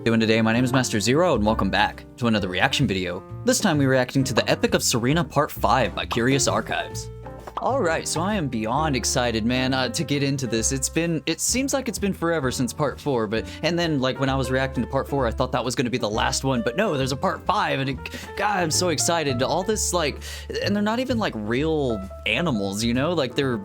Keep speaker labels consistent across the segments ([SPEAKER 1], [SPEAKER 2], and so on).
[SPEAKER 1] Doing today? My name is Master Zero, and welcome back to another reaction video. This time we're reacting to the Epic of Serina Part 5 by Curious Archives. Alright, so I am beyond excited, man, to get into this. It seems like it's been forever since Part 4, and then, like, when I was reacting to Part 4, I thought that was gonna be the last one, but no, there's a Part 5, and God, I'm so excited. All this, like, and they're not even, like, real animals, you know? Like, they're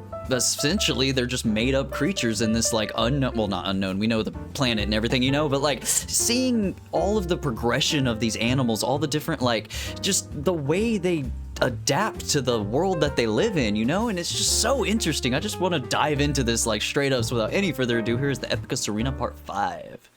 [SPEAKER 1] just made-up creatures in this, like, unknown, well, not unknown, we know the planet and everything, you know, but, like, seeing all of the progression of these animals, all the different, like, just the way they adapt to the world that they live in, you know, and it's just so interesting. I just want to dive into this, like, straight up, so without any further ado, here's the Epic of Serina Part 5.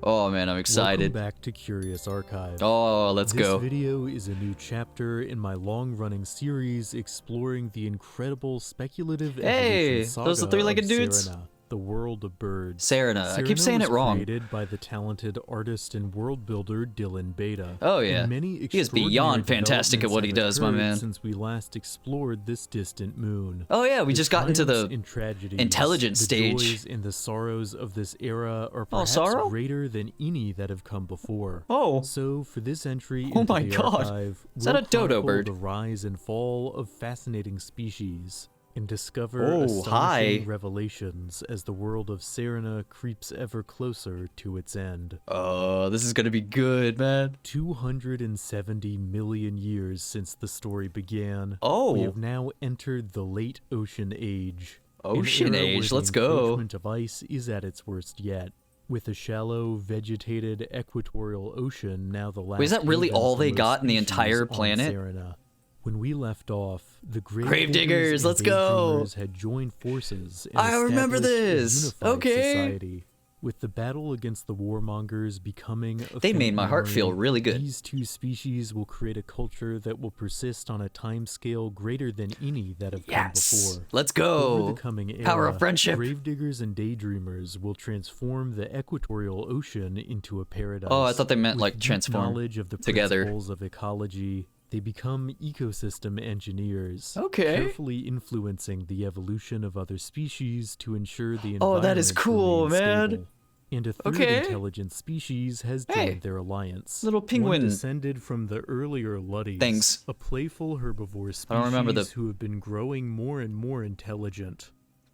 [SPEAKER 1] Oh man, I'm excited.
[SPEAKER 2] Welcome back to Curious Archive.
[SPEAKER 1] Oh, let's go.
[SPEAKER 2] This video is a new chapter in my long-running series exploring the incredible speculative evolution saga
[SPEAKER 1] those are the three-legged
[SPEAKER 2] of
[SPEAKER 1] dudes?
[SPEAKER 2] Serina, the world of birds.
[SPEAKER 1] Serina. I keep saying it wrong.
[SPEAKER 2] Created by the talented artist and world builder Dylan Beta.
[SPEAKER 1] Oh yeah, he is beyond fantastic at what he does, my man.
[SPEAKER 2] Since we last explored this distant moon.
[SPEAKER 1] Oh yeah, we just got into the intelligence
[SPEAKER 2] the
[SPEAKER 1] stage.
[SPEAKER 2] Joys and the sorrows of this era are perhaps greater than any that have come before.
[SPEAKER 1] Oh,
[SPEAKER 2] so for this entry,
[SPEAKER 1] oh my God,
[SPEAKER 2] archive,
[SPEAKER 1] is that a dodo bird?
[SPEAKER 2] The rise and fall of fascinating species. And discover astonishing revelations as the world of Serina creeps ever closer to its end.
[SPEAKER 1] Oh, this is gonna be good, man.
[SPEAKER 2] 270 million years since the story began.
[SPEAKER 1] Oh.
[SPEAKER 2] We have now entered the late Ocean Age.
[SPEAKER 1] Ocean Age, let's go.
[SPEAKER 2] The encroachment of ice is at its worst yet. With a shallow, vegetated equatorial ocean now the last.
[SPEAKER 1] Wait, is that really all they got in the entire planet?
[SPEAKER 2] Serina. When we left off, the
[SPEAKER 1] Gravediggers, let's go!
[SPEAKER 2] Had joined forces and
[SPEAKER 1] I remember this! Okay.
[SPEAKER 2] Society. With the battle against the warmongers becoming a
[SPEAKER 1] they made my heart feel really good.
[SPEAKER 2] These two species will create a culture that will persist on a time scale greater than any that have come before.
[SPEAKER 1] Let's go!
[SPEAKER 2] Over the coming era,
[SPEAKER 1] power of friendship!
[SPEAKER 2] Gravediggers and daydreamers will transform the equatorial ocean into a paradise.
[SPEAKER 1] Oh, I thought they meant, like, transform
[SPEAKER 2] knowledge of the
[SPEAKER 1] together.
[SPEAKER 2] Principles of ecology. They become ecosystem engineers,
[SPEAKER 1] carefully
[SPEAKER 2] carefully influencing the evolution of other species to ensure the environment.
[SPEAKER 1] Oh, that is cool, man.
[SPEAKER 2] Stable. And a third intelligent species has joined their alliance.
[SPEAKER 1] Little penguin.
[SPEAKER 2] One descended from the earlier Luddies, a playful herbivore species who have been growing more and more intelligent.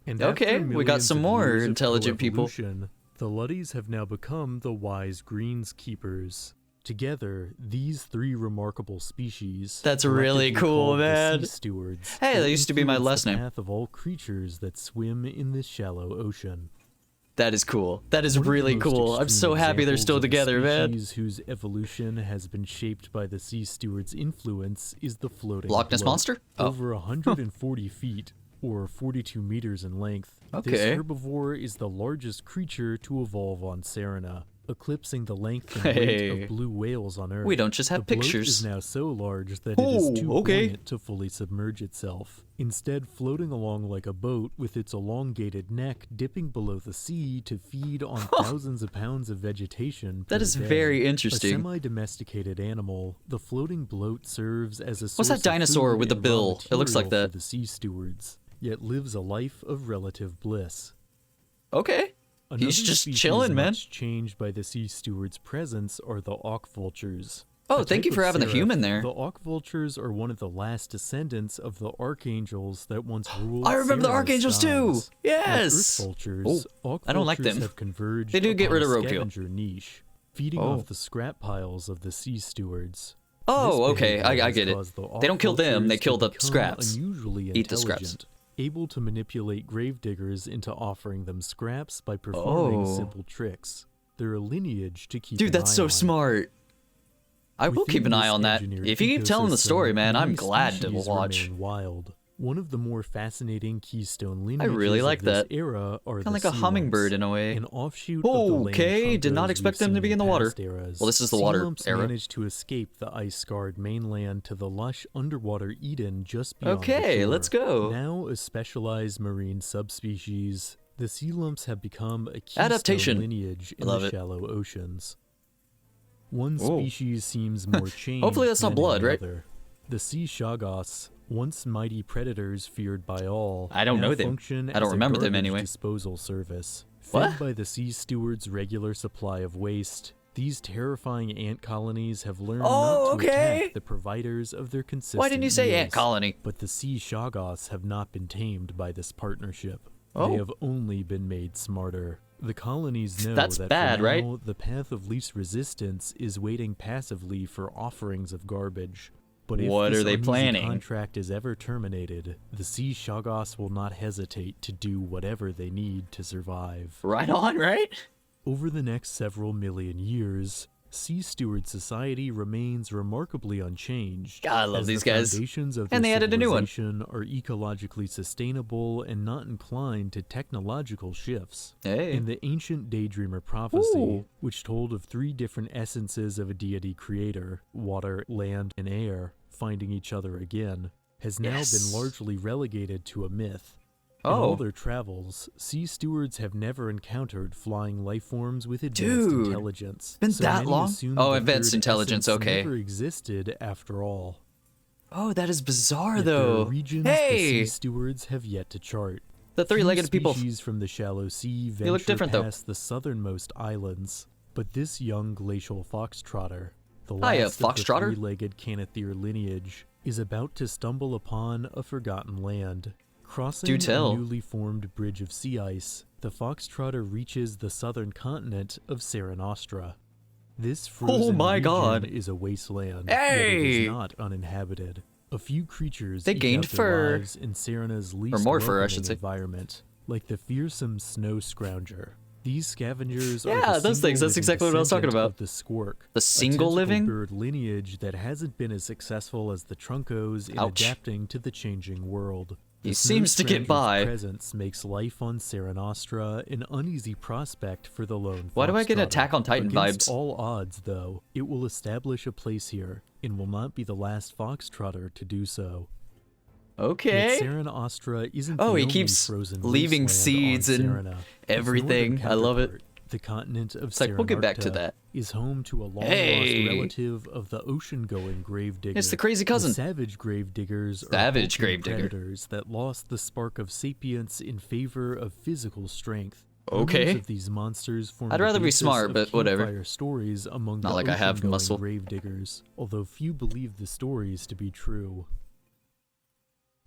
[SPEAKER 2] And
[SPEAKER 1] we got some more intelligent people.
[SPEAKER 2] The Luddies have now become the wise greenskeepers. Together, these three remarkable species.
[SPEAKER 1] That's really cool, man.
[SPEAKER 2] Sea stewards.
[SPEAKER 1] Hey, that used to be my last name.
[SPEAKER 2] The path of all creatures that swim in this shallow ocean.
[SPEAKER 1] That is cool. That is really cool. I'm so happy they're still together, man.
[SPEAKER 2] Whose evolution has been shaped by the sea steward's influence is the floating
[SPEAKER 1] Loch Ness monster.
[SPEAKER 2] Over 140 feet. Or 42 meters in length. This herbivore is the largest creature to evolve on Serina, eclipsing the length and weight of blue whales on Earth.
[SPEAKER 1] We don't just have pictures.
[SPEAKER 2] The bloat is now so large that it is too buoyant to fully submerge itself. Instead, floating along like a boat with its elongated neck dipping below the sea to feed on thousands of pounds of vegetation.
[SPEAKER 1] That is very interesting.
[SPEAKER 2] A semi-domesticated animal, the floating bloat serves as a source
[SPEAKER 1] What's that dinosaur with the bill? It looks like that.
[SPEAKER 2] For the sea stewards, yet lives a life of relative bliss.
[SPEAKER 1] Okay. He's just chilling, man.
[SPEAKER 2] Much changed by the sea steward's presence are the auk vultures.
[SPEAKER 1] Oh, thank you for having the human there.
[SPEAKER 2] The auk vultures are one of the last descendants of the archangels that once ruled.
[SPEAKER 1] I remember the archangels too. Yes.
[SPEAKER 2] Like vultures,
[SPEAKER 1] I don't like them.
[SPEAKER 2] Have converged
[SPEAKER 1] they do get rid of
[SPEAKER 2] roadkill. Niche, feeding off the scrap piles of the sea stewards.
[SPEAKER 1] Oh, okay, I get it. They don't kill them; they kill the scraps. Eat the scraps.
[SPEAKER 2] Able to manipulate gravediggers into offering them scraps by performing simple tricks. They're a lineage to keep.
[SPEAKER 1] Dude, that's so smart. I will keep an eye on that. If you keep telling the story, man, I'm glad to watch.
[SPEAKER 2] Wild. One of the more fascinating keystone lineages
[SPEAKER 1] I really like that.
[SPEAKER 2] Era are
[SPEAKER 1] kind of like a hummingbird in a way.
[SPEAKER 2] An offshoot of the
[SPEAKER 1] did not expect them to be in the water. Well, this is the water era.
[SPEAKER 2] Managed to escape the ice-scarred mainland to the lush underwater Eden just beyond the shore.
[SPEAKER 1] Let's go.
[SPEAKER 2] Now a specialized marine subspecies, the sea lumps have become a keystone lineage in the shallow oceans. One species seems more changed.
[SPEAKER 1] Hopefully that's not blood, right?
[SPEAKER 2] The sea shagos, once mighty predators feared by all,
[SPEAKER 1] I don't know them. I don't remember them anyway.
[SPEAKER 2] Disposal service,
[SPEAKER 1] What?
[SPEAKER 2] Fed by the sea steward's regular supply of waste, these terrifying ant colonies have learned not to attack the providers of their consistent
[SPEAKER 1] Why didn't you say ant
[SPEAKER 2] meals.
[SPEAKER 1] colony?
[SPEAKER 2] But the sea shoggoths have not been tamed by this partnership.
[SPEAKER 1] Oh.
[SPEAKER 2] They have only been made smarter. The colonies know
[SPEAKER 1] That's
[SPEAKER 2] that
[SPEAKER 1] bad,
[SPEAKER 2] for now,
[SPEAKER 1] right?
[SPEAKER 2] the path of least resistance is waiting passively for offerings of garbage. But if
[SPEAKER 1] What
[SPEAKER 2] this
[SPEAKER 1] are they
[SPEAKER 2] uneasy
[SPEAKER 1] planning?
[SPEAKER 2] contract is ever terminated, the sea shoggoths will not hesitate to do whatever they need to survive.
[SPEAKER 1] Right on, right?
[SPEAKER 2] Over the next several million years, Sea Steward society remains remarkably unchanged.
[SPEAKER 1] God, I love
[SPEAKER 2] as
[SPEAKER 1] these
[SPEAKER 2] the
[SPEAKER 1] guys.
[SPEAKER 2] Foundations of
[SPEAKER 1] And
[SPEAKER 2] their
[SPEAKER 1] they added a new one.
[SPEAKER 2] civilization are ecologically sustainable and not inclined to technological shifts.
[SPEAKER 1] Hey.
[SPEAKER 2] In the ancient Daydreamer prophecy,
[SPEAKER 1] Ooh.
[SPEAKER 2] which told of 3 different essences of a deity creator, water, land, and air, finding each other again, has now been largely relegated to a myth. In all their travels, sea stewards have never encountered flying life forms with advanced intelligence.
[SPEAKER 1] Been that
[SPEAKER 2] many
[SPEAKER 1] long?
[SPEAKER 2] assume
[SPEAKER 1] Oh,
[SPEAKER 2] the
[SPEAKER 1] advanced
[SPEAKER 2] third
[SPEAKER 1] intelligence,
[SPEAKER 2] essence
[SPEAKER 1] okay.
[SPEAKER 2] never existed after all.
[SPEAKER 1] Oh, that is bizarre,
[SPEAKER 2] Yet there
[SPEAKER 1] though.
[SPEAKER 2] are regions the sea stewards have yet to chart.
[SPEAKER 1] The three-legged people.
[SPEAKER 2] Species from the shallow sea
[SPEAKER 1] They look
[SPEAKER 2] venture
[SPEAKER 1] different, though.
[SPEAKER 2] past the southernmost islands, but this young glacial foxtrotter, the
[SPEAKER 1] Hiya,
[SPEAKER 2] last of the
[SPEAKER 1] foxtrotter.
[SPEAKER 2] three-legged Canathere lineage, is about to stumble upon a forgotten land. Crossing
[SPEAKER 1] Do tell.
[SPEAKER 2] a newly formed bridge of sea ice, the foxtrotter reaches the southern continent of Seranostra. This frozen
[SPEAKER 1] my
[SPEAKER 2] region
[SPEAKER 1] God.
[SPEAKER 2] is a wasteland, yet it
[SPEAKER 1] Hey!
[SPEAKER 2] is not uninhabited. A few creatures
[SPEAKER 1] They
[SPEAKER 2] eke
[SPEAKER 1] gained
[SPEAKER 2] out their
[SPEAKER 1] fur.
[SPEAKER 2] lives in Serena's least
[SPEAKER 1] more fur, I
[SPEAKER 2] welcoming
[SPEAKER 1] should say.
[SPEAKER 2] environment, like the fearsome snow scrounger. These scavengers are
[SPEAKER 1] Yeah,
[SPEAKER 2] the
[SPEAKER 1] those things. That's
[SPEAKER 2] single-living
[SPEAKER 1] exactly what I was talking
[SPEAKER 2] descendant
[SPEAKER 1] about.
[SPEAKER 2] of the squirk,
[SPEAKER 1] The
[SPEAKER 2] a
[SPEAKER 1] single living?
[SPEAKER 2] tentacle bird lineage that hasn't been as successful as the truncos in
[SPEAKER 1] Ouch.
[SPEAKER 2] adapting to the changing world.
[SPEAKER 1] He
[SPEAKER 2] The
[SPEAKER 1] seems to get
[SPEAKER 2] snow
[SPEAKER 1] by.
[SPEAKER 2] scrounger's presence makes life on Seranostra an uneasy prospect for the lone
[SPEAKER 1] Why do I get
[SPEAKER 2] foxtrotter.
[SPEAKER 1] Attack on Titan
[SPEAKER 2] Against
[SPEAKER 1] vibes?
[SPEAKER 2] all odds, though, it will establish a place here, and will not be the last foxtrotter to do so. Yet
[SPEAKER 1] Okay.
[SPEAKER 2] Seranostra isn't
[SPEAKER 1] Oh,
[SPEAKER 2] the
[SPEAKER 1] he
[SPEAKER 2] only
[SPEAKER 1] keeps
[SPEAKER 2] frozen
[SPEAKER 1] leaving
[SPEAKER 2] wasteland
[SPEAKER 1] seeds
[SPEAKER 2] on
[SPEAKER 1] and
[SPEAKER 2] Serena. Its
[SPEAKER 1] everything.
[SPEAKER 2] northern
[SPEAKER 1] I love it.
[SPEAKER 2] counterpart, the continent of
[SPEAKER 1] It's like, we'll get back to
[SPEAKER 2] Serenarcta,
[SPEAKER 1] that.
[SPEAKER 2] is home to a long-lost
[SPEAKER 1] Hey!
[SPEAKER 2] relative of the ocean-going gravedigger.
[SPEAKER 1] It's the crazy cousin.
[SPEAKER 2] The savage gravediggers are
[SPEAKER 1] Savage
[SPEAKER 2] hulking
[SPEAKER 1] gravedigger.
[SPEAKER 2] predators that lost the spark of sapience in favor of physical strength.
[SPEAKER 1] Okay.
[SPEAKER 2] Rumors of these monsters form
[SPEAKER 1] I'd
[SPEAKER 2] the
[SPEAKER 1] rather be
[SPEAKER 2] basis
[SPEAKER 1] smart,
[SPEAKER 2] of
[SPEAKER 1] but whatever.
[SPEAKER 2] campfire stories among
[SPEAKER 1] Not
[SPEAKER 2] the
[SPEAKER 1] like I have
[SPEAKER 2] ocean-going
[SPEAKER 1] muscle.
[SPEAKER 2] gravediggers, although few believe the stories to be true.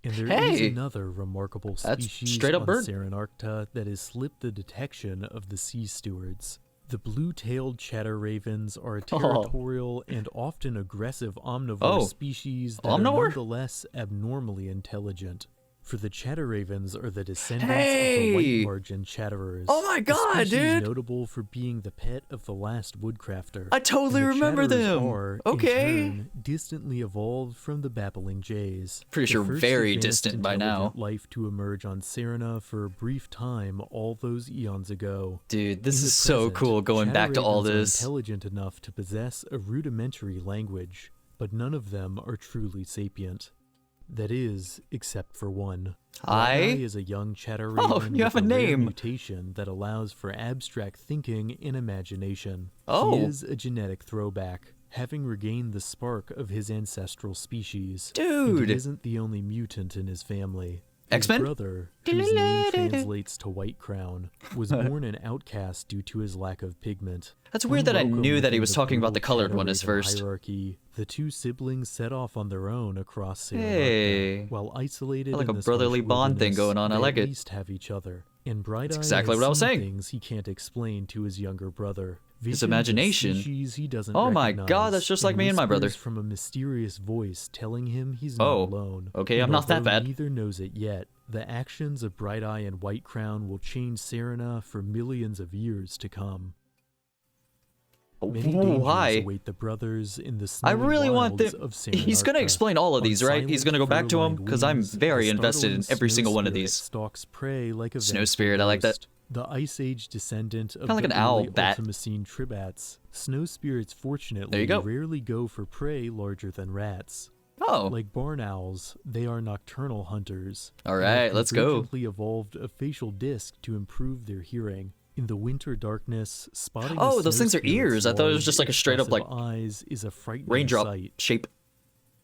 [SPEAKER 2] And there is
[SPEAKER 1] Hey!
[SPEAKER 2] another remarkable
[SPEAKER 1] That's
[SPEAKER 2] species
[SPEAKER 1] straight up
[SPEAKER 2] on
[SPEAKER 1] bird.
[SPEAKER 2] Serenarcta that has slipped the detection of the sea stewards. The blue-tailed chatter ravens are a territorial and often aggressive omnivore
[SPEAKER 1] Oh.
[SPEAKER 2] species that
[SPEAKER 1] Omnivore?
[SPEAKER 2] are nonetheless abnormally intelligent. For the chatter ravens are the descendants of
[SPEAKER 1] Hey!
[SPEAKER 2] the white margin chatterers.
[SPEAKER 1] Oh my
[SPEAKER 2] a
[SPEAKER 1] God,
[SPEAKER 2] species
[SPEAKER 1] dude!
[SPEAKER 2] notable for being the pet of the last woodcrafter.
[SPEAKER 1] I totally
[SPEAKER 2] And the
[SPEAKER 1] remember
[SPEAKER 2] chatterers
[SPEAKER 1] them.
[SPEAKER 2] Are,
[SPEAKER 1] Okay.
[SPEAKER 2] in turn, distantly evolved from the babbling jays.
[SPEAKER 1] Pretty
[SPEAKER 2] The
[SPEAKER 1] sure
[SPEAKER 2] first
[SPEAKER 1] very
[SPEAKER 2] advanced
[SPEAKER 1] distant by now.
[SPEAKER 2] intelligent life to emerge on Serena for a brief time all those eons ago.
[SPEAKER 1] Dude, this
[SPEAKER 2] In the
[SPEAKER 1] is so
[SPEAKER 2] present,
[SPEAKER 1] cool going back to all
[SPEAKER 2] chatter ravens are
[SPEAKER 1] this.
[SPEAKER 2] intelligent enough to possess a rudimentary language, but none of them are truly sapient. That is, except for one. Rai is a young chatter raven
[SPEAKER 1] you have
[SPEAKER 2] with
[SPEAKER 1] a
[SPEAKER 2] rare
[SPEAKER 1] name.
[SPEAKER 2] mutation that allows for abstract thinking and imagination.
[SPEAKER 1] Oh.
[SPEAKER 2] He is a genetic throwback, having regained the spark of his ancestral species.
[SPEAKER 1] Dude.
[SPEAKER 2] And he isn't the only mutant in his family. His
[SPEAKER 1] X-Men?
[SPEAKER 2] brother, whose name translates to White Crown, was born an outcast due to his lack of pigment.
[SPEAKER 1] That's weird that I
[SPEAKER 2] Unwelcome
[SPEAKER 1] knew that he
[SPEAKER 2] within
[SPEAKER 1] was
[SPEAKER 2] the
[SPEAKER 1] talking about the
[SPEAKER 2] brutal
[SPEAKER 1] colored one as
[SPEAKER 2] chatter raven
[SPEAKER 1] first.
[SPEAKER 2] Hierarchy, the two siblings set off on their own across Serenarcta.
[SPEAKER 1] Hey.
[SPEAKER 2] While isolated
[SPEAKER 1] I like
[SPEAKER 2] in
[SPEAKER 1] a
[SPEAKER 2] this
[SPEAKER 1] brotherly
[SPEAKER 2] harsh
[SPEAKER 1] bond thing
[SPEAKER 2] wilderness,
[SPEAKER 1] going on. I
[SPEAKER 2] they
[SPEAKER 1] like
[SPEAKER 2] at
[SPEAKER 1] it.
[SPEAKER 2] least have each other. And Bright Eye
[SPEAKER 1] exactly
[SPEAKER 2] has
[SPEAKER 1] what I was
[SPEAKER 2] seen
[SPEAKER 1] saying.
[SPEAKER 2] things he can't explain to his younger brother.
[SPEAKER 1] His
[SPEAKER 2] Visions of
[SPEAKER 1] imagination.
[SPEAKER 2] species he doesn't
[SPEAKER 1] Oh my
[SPEAKER 2] recognize,
[SPEAKER 1] God, that's just like me and my brother.
[SPEAKER 2] whispers from a mysterious voice telling him he's not
[SPEAKER 1] Oh,
[SPEAKER 2] alone.
[SPEAKER 1] okay,
[SPEAKER 2] And
[SPEAKER 1] I'm not that
[SPEAKER 2] although
[SPEAKER 1] bad.
[SPEAKER 2] Neither knows it yet. The actions of Bright Eye and White Crown will change Serena for millions of years to come. Many dangers
[SPEAKER 1] Why?
[SPEAKER 2] await the brothers in the
[SPEAKER 1] I
[SPEAKER 2] snowy
[SPEAKER 1] really want
[SPEAKER 2] wilds
[SPEAKER 1] them.
[SPEAKER 2] of
[SPEAKER 1] He's gonna
[SPEAKER 2] Serenarcta.
[SPEAKER 1] explain all of
[SPEAKER 2] On
[SPEAKER 1] these, right? He's
[SPEAKER 2] silent,
[SPEAKER 1] gonna go back to them
[SPEAKER 2] fur-lined
[SPEAKER 1] because I'm
[SPEAKER 2] wings,
[SPEAKER 1] very
[SPEAKER 2] the
[SPEAKER 1] invested in
[SPEAKER 2] startling
[SPEAKER 1] every single one of
[SPEAKER 2] snow
[SPEAKER 1] these.
[SPEAKER 2] spirit stalks prey like a
[SPEAKER 1] Snow
[SPEAKER 2] vengeful
[SPEAKER 1] spirit, I like that.
[SPEAKER 2] ghost. The Ice Age descendant of
[SPEAKER 1] Kinda like
[SPEAKER 2] the
[SPEAKER 1] an owl
[SPEAKER 2] early
[SPEAKER 1] bat.
[SPEAKER 2] Ultimocene tribats, snow spirits fortunately
[SPEAKER 1] There you go.
[SPEAKER 2] rarely go for prey larger than rats.
[SPEAKER 1] Oh,
[SPEAKER 2] Like barn owls, they are nocturnal hunters.
[SPEAKER 1] all
[SPEAKER 2] and have
[SPEAKER 1] right, let's go.
[SPEAKER 2] convergently evolved a facial disc to improve their hearing. In the winter darkness, spotting
[SPEAKER 1] Oh,
[SPEAKER 2] a
[SPEAKER 1] those
[SPEAKER 2] snow
[SPEAKER 1] things are
[SPEAKER 2] spirit's
[SPEAKER 1] ears. I thought it was
[SPEAKER 2] large,
[SPEAKER 1] just like a straight up,
[SPEAKER 2] expressive
[SPEAKER 1] like,
[SPEAKER 2] eyes is a frightening
[SPEAKER 1] Raindrop
[SPEAKER 2] sight.
[SPEAKER 1] shape.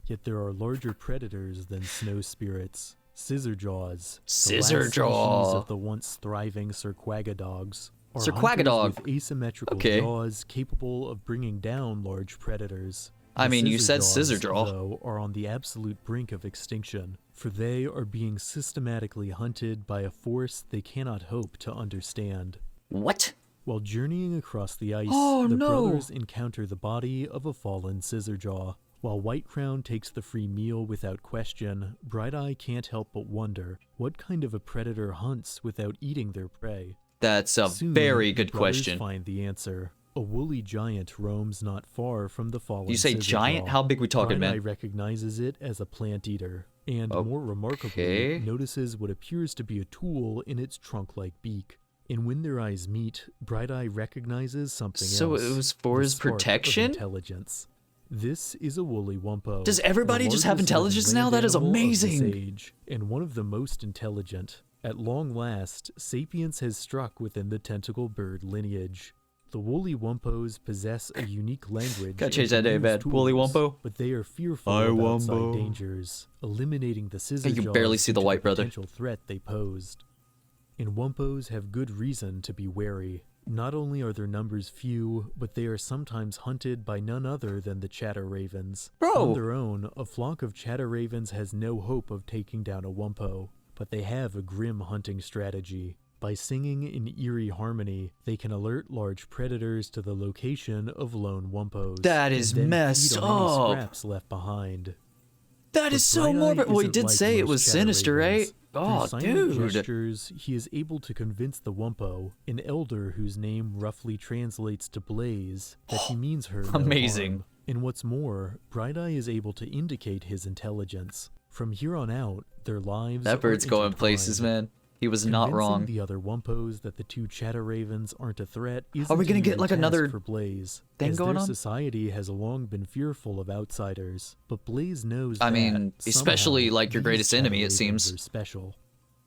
[SPEAKER 2] Yet there are larger predators than snow spirits. Scissorjaws.
[SPEAKER 1] Scissor
[SPEAKER 2] The last
[SPEAKER 1] jaw.
[SPEAKER 2] species of the once thriving Cirquagodogs. Are
[SPEAKER 1] Cirquagodog.
[SPEAKER 2] hunters with asymmetrical
[SPEAKER 1] Okay.
[SPEAKER 2] jaws capable of bringing down large predators.
[SPEAKER 1] I
[SPEAKER 2] The
[SPEAKER 1] mean, you said
[SPEAKER 2] scissorjaws,
[SPEAKER 1] scissorjaw.
[SPEAKER 2] though, are on the absolute brink of extinction, for they are being systematically hunted by a force they cannot hope to understand.
[SPEAKER 1] What?
[SPEAKER 2] While journeying across the ice,
[SPEAKER 1] Oh,
[SPEAKER 2] the
[SPEAKER 1] no.
[SPEAKER 2] brothers encounter the body of a fallen scissorjaw. While Whitecrown takes the free meal without question, Bright Eye can't help but wonder what kind of a predator hunts without eating their prey.
[SPEAKER 1] That's a
[SPEAKER 2] Soon,
[SPEAKER 1] very
[SPEAKER 2] the
[SPEAKER 1] good
[SPEAKER 2] brothers
[SPEAKER 1] question.
[SPEAKER 2] find the answer. A woolly giant roams not far from the fallen
[SPEAKER 1] You say
[SPEAKER 2] scissorjaw.
[SPEAKER 1] giant? How big we talking,
[SPEAKER 2] Bright Eye
[SPEAKER 1] man?
[SPEAKER 2] recognizes it as a plant eater, and more remarkably,
[SPEAKER 1] Okay.
[SPEAKER 2] notices what appears to be a tool in its trunk-like beak. And when their eyes meet, Bright Eye recognizes something
[SPEAKER 1] So
[SPEAKER 2] else.
[SPEAKER 1] it was for
[SPEAKER 2] the
[SPEAKER 1] his
[SPEAKER 2] spark of
[SPEAKER 1] protection?
[SPEAKER 2] Intelligence. This is a woolly wumpo.
[SPEAKER 1] Does everybody
[SPEAKER 2] the
[SPEAKER 1] just have
[SPEAKER 2] largest
[SPEAKER 1] intelligence
[SPEAKER 2] living
[SPEAKER 1] now? That is
[SPEAKER 2] land animal of this
[SPEAKER 1] amazing.
[SPEAKER 2] age, and one of the most intelligent. At long last, sapience has struck within the tentacle bird lineage. The woolly wumpos possess a unique language.
[SPEAKER 1] Gotta change
[SPEAKER 2] and
[SPEAKER 1] that name,
[SPEAKER 2] use
[SPEAKER 1] man. Woolly
[SPEAKER 2] tools,
[SPEAKER 1] wumpo?
[SPEAKER 2] but they are fearful
[SPEAKER 1] Hi,
[SPEAKER 2] of outside
[SPEAKER 1] wumpo.
[SPEAKER 2] dangers, eliminating the scissor
[SPEAKER 1] Hey, you
[SPEAKER 2] jaws
[SPEAKER 1] barely see the
[SPEAKER 2] due to
[SPEAKER 1] white brother.
[SPEAKER 2] potential threat they posed. And wumpos have good reason to be wary. Not only are their numbers few, but they are sometimes hunted by none other than the chatter ravens.
[SPEAKER 1] Bro.
[SPEAKER 2] On their own, a flock of chatter ravens has no hope of taking down a wumpo, but they have a grim hunting strategy. By singing in eerie harmony, they can alert large predators to the location of lone wumpos.
[SPEAKER 1] That is
[SPEAKER 2] and then
[SPEAKER 1] messed
[SPEAKER 2] feed on any
[SPEAKER 1] up.
[SPEAKER 2] scraps left behind.
[SPEAKER 1] That is so
[SPEAKER 2] Bright Eye
[SPEAKER 1] morbid. Well, he
[SPEAKER 2] isn't
[SPEAKER 1] did
[SPEAKER 2] like
[SPEAKER 1] say it
[SPEAKER 2] most
[SPEAKER 1] was
[SPEAKER 2] chatter
[SPEAKER 1] sinister, right?
[SPEAKER 2] ravens.
[SPEAKER 1] Oh,
[SPEAKER 2] Through silent
[SPEAKER 1] dude.
[SPEAKER 2] gestures, he is able to convince the wumpo, an elder whose name roughly translates to Blaze, that he means her no
[SPEAKER 1] Amazing.
[SPEAKER 2] harm. And what's more, Bright Eye is able to indicate his intelligence. From here on out, their lives
[SPEAKER 1] That bird's
[SPEAKER 2] are
[SPEAKER 1] going places,
[SPEAKER 2] intertwined.
[SPEAKER 1] man. He was not
[SPEAKER 2] Convincing
[SPEAKER 1] wrong.
[SPEAKER 2] the other wumpos that the two chatter ravens aren't a threat isn't
[SPEAKER 1] Are we gonna
[SPEAKER 2] an
[SPEAKER 1] get,
[SPEAKER 2] easy
[SPEAKER 1] like,
[SPEAKER 2] task
[SPEAKER 1] another
[SPEAKER 2] for Blaze,
[SPEAKER 1] thing
[SPEAKER 2] as
[SPEAKER 1] going
[SPEAKER 2] their
[SPEAKER 1] on?
[SPEAKER 2] society has long been fearful of outsiders. But Blaze knows
[SPEAKER 1] I
[SPEAKER 2] that
[SPEAKER 1] mean, especially,
[SPEAKER 2] somehow
[SPEAKER 1] like, your
[SPEAKER 2] these
[SPEAKER 1] greatest
[SPEAKER 2] chatter
[SPEAKER 1] enemy, it
[SPEAKER 2] ravens
[SPEAKER 1] seems.
[SPEAKER 2] are special.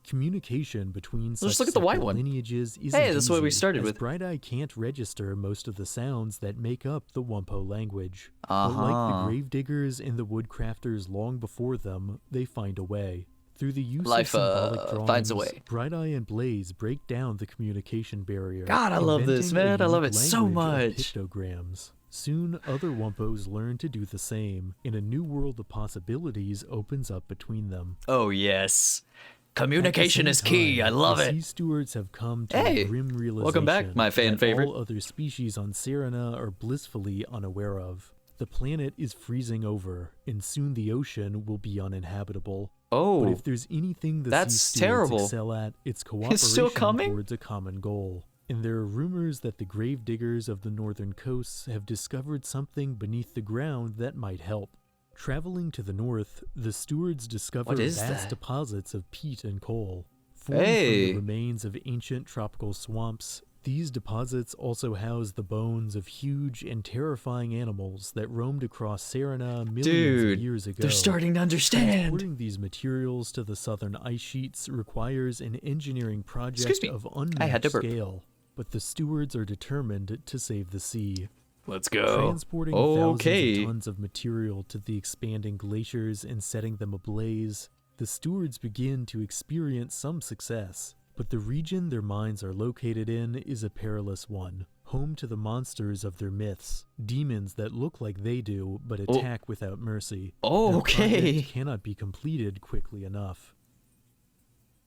[SPEAKER 2] Communication between
[SPEAKER 1] Let's
[SPEAKER 2] such
[SPEAKER 1] look at the white
[SPEAKER 2] separate
[SPEAKER 1] one.
[SPEAKER 2] lineages isn't
[SPEAKER 1] Hey, that's what we
[SPEAKER 2] easy,
[SPEAKER 1] started
[SPEAKER 2] as
[SPEAKER 1] with.
[SPEAKER 2] Bright Eye can't register most of the sounds that make up the Wumpo language. But like the
[SPEAKER 1] Uh-huh.
[SPEAKER 2] gravediggers and the woodcrafters long before them, they find a way. Through the use
[SPEAKER 1] Life,
[SPEAKER 2] of symbolic drawings,
[SPEAKER 1] finds a way.
[SPEAKER 2] Bright Eye and Blaze break down the communication barrier.
[SPEAKER 1] God, I love this,
[SPEAKER 2] inventing a
[SPEAKER 1] man. I love
[SPEAKER 2] unique
[SPEAKER 1] it so
[SPEAKER 2] language of
[SPEAKER 1] much.
[SPEAKER 2] Pictograms. Soon, other Wumpos learn to do the same, and a new world of possibilities opens up between them.
[SPEAKER 1] Oh, yes.
[SPEAKER 2] At the
[SPEAKER 1] Communication
[SPEAKER 2] same
[SPEAKER 1] is key.
[SPEAKER 2] time,
[SPEAKER 1] I love
[SPEAKER 2] the
[SPEAKER 1] it.
[SPEAKER 2] sea stewards have come to
[SPEAKER 1] Hey,
[SPEAKER 2] a grim realization
[SPEAKER 1] welcome back, my fan
[SPEAKER 2] that
[SPEAKER 1] favorite.
[SPEAKER 2] all other species on Serina are blissfully unaware of. The planet is freezing over, and soon the ocean will be uninhabitable. But
[SPEAKER 1] Oh,
[SPEAKER 2] if there's anything the
[SPEAKER 1] that's
[SPEAKER 2] sea stewards
[SPEAKER 1] terrible.
[SPEAKER 2] excel at, it's cooperation
[SPEAKER 1] still coming?
[SPEAKER 2] towards a common goal. And there are rumors that the grave diggers of the northern coasts have discovered something beneath the ground that might help. Traveling to the north, the stewards discover
[SPEAKER 1] What is
[SPEAKER 2] vast
[SPEAKER 1] that?
[SPEAKER 2] deposits of peat and coal. Formed
[SPEAKER 1] Hey.
[SPEAKER 2] from the remains of ancient tropical swamps, these deposits also house the bones of huge and terrifying animals that roamed across Serina millions
[SPEAKER 1] dude,
[SPEAKER 2] of years ago.
[SPEAKER 1] they're starting to understand.
[SPEAKER 2] Transporting these materials to the southern ice sheets requires an engineering project
[SPEAKER 1] Excuse me.
[SPEAKER 2] of
[SPEAKER 1] I had to
[SPEAKER 2] unmatched
[SPEAKER 1] burp.
[SPEAKER 2] scale, but the stewards are determined to save the sea.
[SPEAKER 1] Let's go.
[SPEAKER 2] Transporting thousands
[SPEAKER 1] Okay.
[SPEAKER 2] of tons of material to the expanding glaciers and setting them ablaze, the stewards begin to experience some success. But the region their mines are located in is a perilous one, home to the monsters of their myths, demons that look like they do but attack without mercy.
[SPEAKER 1] Oh,
[SPEAKER 2] Their
[SPEAKER 1] okay.
[SPEAKER 2] project cannot be completed quickly enough.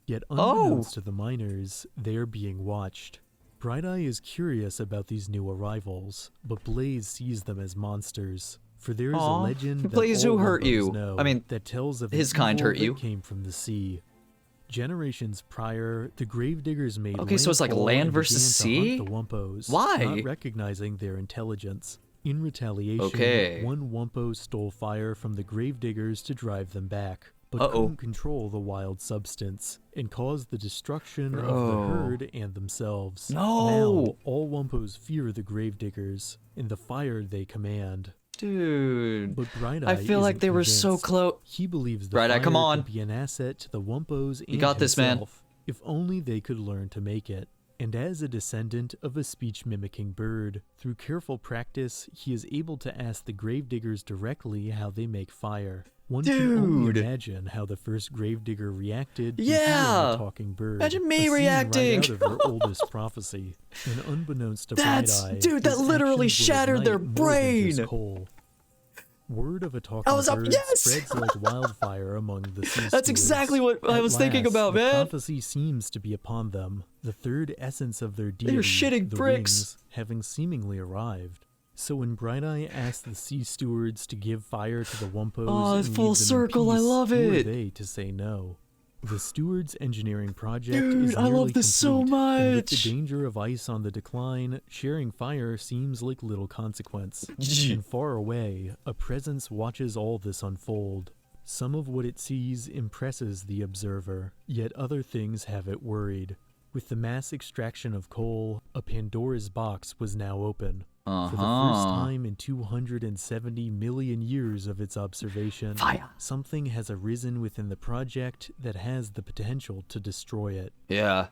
[SPEAKER 2] Yet unbeknownst to the miners, they are being watched. Bright Eye is curious about these new arrivals, but Blaze sees them as monsters. For there is a
[SPEAKER 1] Aw.
[SPEAKER 2] legend that
[SPEAKER 1] Blaze,
[SPEAKER 2] all
[SPEAKER 1] who hurt
[SPEAKER 2] Wumpos
[SPEAKER 1] you?
[SPEAKER 2] know
[SPEAKER 1] I mean,
[SPEAKER 2] that tells of
[SPEAKER 1] his
[SPEAKER 2] an
[SPEAKER 1] kind
[SPEAKER 2] evil
[SPEAKER 1] hurt you.
[SPEAKER 2] that came from the sea. Generations prior, the gravediggers made
[SPEAKER 1] Okay, so it's like
[SPEAKER 2] landfall
[SPEAKER 1] land
[SPEAKER 2] and
[SPEAKER 1] versus
[SPEAKER 2] began to
[SPEAKER 1] sea?
[SPEAKER 2] hunt the Wumpos,
[SPEAKER 1] Why?
[SPEAKER 2] not recognizing their intelligence. In retaliation,
[SPEAKER 1] Okay.
[SPEAKER 2] one Wumpo stole fire from the gravediggers to drive them back, but
[SPEAKER 1] Uh-oh.
[SPEAKER 2] couldn't control the wild substance and caused the destruction of the
[SPEAKER 1] Bro.
[SPEAKER 2] herd and themselves.
[SPEAKER 1] No!
[SPEAKER 2] Now, all Wumpos fear the gravediggers and the fire they command.
[SPEAKER 1] Dude.
[SPEAKER 2] But Bright Eye
[SPEAKER 1] I feel like
[SPEAKER 2] isn't
[SPEAKER 1] they were so
[SPEAKER 2] convinced.
[SPEAKER 1] close.
[SPEAKER 2] He believes the
[SPEAKER 1] Bright Eye,
[SPEAKER 2] fire
[SPEAKER 1] come on.
[SPEAKER 2] could be an asset to the Wumpos and
[SPEAKER 1] got this, man.
[SPEAKER 2] himself, if only they could learn to make it. And as a descendant of a speech-mimicking bird, through careful practice, he is able to ask the gravediggers directly how they make fire. One can only imagine how the first gravedigger reacted to hearing a talking bird.
[SPEAKER 1] Imagine me reacting!
[SPEAKER 2] Right out of her oldest prophecy. And unbeknownst to Bright-Eye,
[SPEAKER 1] dude, that literally shattered their brain!
[SPEAKER 2] Word of a talking bird spreads like wildfire among the sea
[SPEAKER 1] That's exactly what I was thinking about, man.
[SPEAKER 2] The prophecy seems to be upon them. The third essence of their deity,
[SPEAKER 1] they're shitting
[SPEAKER 2] the
[SPEAKER 1] bricks,
[SPEAKER 2] wings, having seemingly arrived. So when Bright-Eye asked the sea stewards to give fire to the Wumpos,
[SPEAKER 1] it's full circle. I love it.
[SPEAKER 2] Who are they to say no? The stewards' engineering project is nearly
[SPEAKER 1] I love this
[SPEAKER 2] complete,
[SPEAKER 1] so much.
[SPEAKER 2] and with the danger of ice on the decline, sharing fire seems like little consequence. And far away, a presence watches all this unfold. Some of what it sees impresses the observer, yet other things have it worried. With the mass extraction of coal, a Pandora's box was now open. For the first time in 270 million years of its observation, something has arisen within the project that has the potential to destroy it.
[SPEAKER 1] Yeah.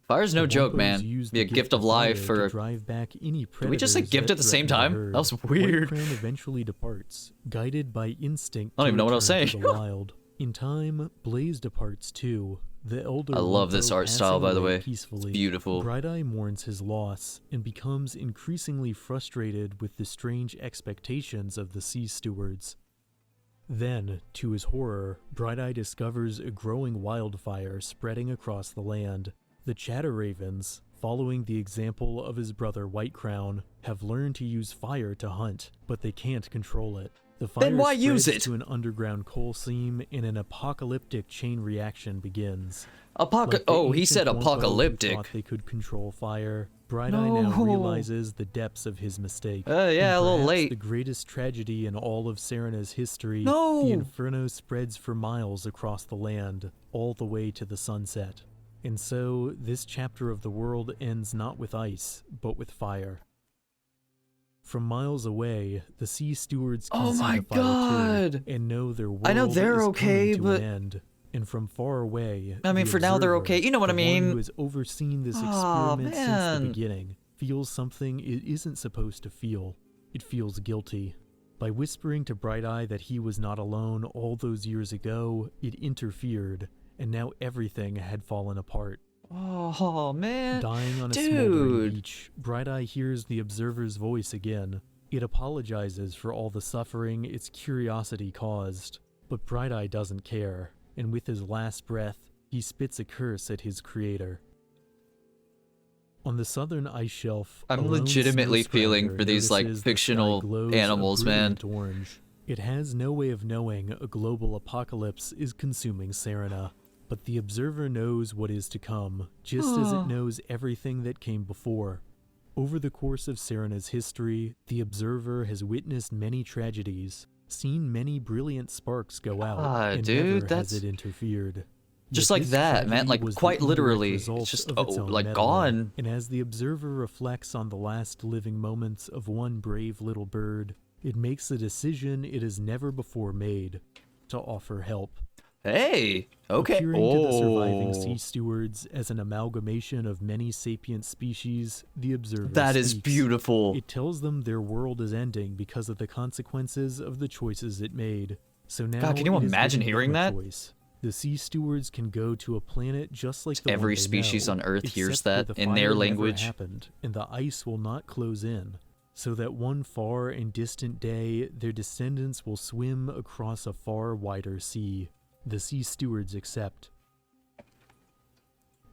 [SPEAKER 1] Fire's no joke, man. Be a gift of life for...
[SPEAKER 2] drive back any
[SPEAKER 1] Did we just say gift at the same time? That was weird.
[SPEAKER 2] White Crown eventually departs, guided by instinct.
[SPEAKER 1] I don't even know what I was saying.
[SPEAKER 2] To the wild. In time, Blaze departs too. The elder
[SPEAKER 1] I love this art style, by the way. It's beautiful.
[SPEAKER 2] Bright-Eye mourns his loss and becomes increasingly frustrated with the strange expectations of the sea stewards. Then, to his horror, Bright-Eye discovers a growing wildfire spreading across the land. The Chatterravens, following the example of his brother White Crown, have learned to use fire to hunt, but they can't control it. The fire
[SPEAKER 1] then why use it?
[SPEAKER 2] To an underground coal seam, and an apocalyptic chain reaction begins.
[SPEAKER 1] He said apocalyptic.
[SPEAKER 2] Thought they could control fire. Bright-Eye now realizes the depths of his mistake.
[SPEAKER 1] Yeah, a little late.
[SPEAKER 2] The greatest tragedy in all of Serina's history.
[SPEAKER 1] No!
[SPEAKER 2] The inferno spreads for miles across the land, all the way to the sunset. And so, this chapter of the world ends not with ice, but with fire. From miles away, the sea stewards can see the fire too, and know their world is coming to an end. And from far away,
[SPEAKER 1] I mean, for now they're okay. You know what I mean?
[SPEAKER 2] One who has overseen this experiment since the beginning feels something it isn't supposed to feel. It feels guilty. By whispering to Bright-Eye that he was not alone all those years ago, it interfered, and now everything had fallen apart.
[SPEAKER 1] Oh, man.
[SPEAKER 2] Dying on a smoldering beach, Bright-Eye hears the observer's voice again. It apologizes for all the suffering its curiosity caused. But Bright-Eye doesn't care, and with his last breath, he spits a curse at his creator. On the southern ice shelf,
[SPEAKER 1] I'm legitimately feeling for these, like, fictional animals, man.
[SPEAKER 2] Orange. It has no way of knowing a global apocalypse is consuming Serina. But the observer knows what is to come, just as it knows everything that came before. Over the course of Serina's history, the observer has witnessed many tragedies, seen many brilliant sparks go out, and never has it interfered.
[SPEAKER 1] Just like that, man, like quite literally, it's just, like gone.
[SPEAKER 2] And as the observer reflects on the last living moments of one brave little bird, it makes a decision it has never before made, to offer help.
[SPEAKER 1] Hey, okay.
[SPEAKER 2] Appearing to the surviving sea stewards as an amalgamation of many sapient species, the observer
[SPEAKER 1] That is beautiful.
[SPEAKER 2] It tells them their world is ending because of the consequences of the choices it made. So now,
[SPEAKER 1] God, can you imagine hearing that?
[SPEAKER 2] Choice. The sea stewards can go to a planet just like the
[SPEAKER 1] every
[SPEAKER 2] one they
[SPEAKER 1] species
[SPEAKER 2] know,
[SPEAKER 1] on Earth hears that
[SPEAKER 2] the
[SPEAKER 1] in their
[SPEAKER 2] fire
[SPEAKER 1] language.
[SPEAKER 2] Never happened, and the ice will not close in. So that one far and distant day, their descendants will swim across a far wider sea. The sea stewards accept.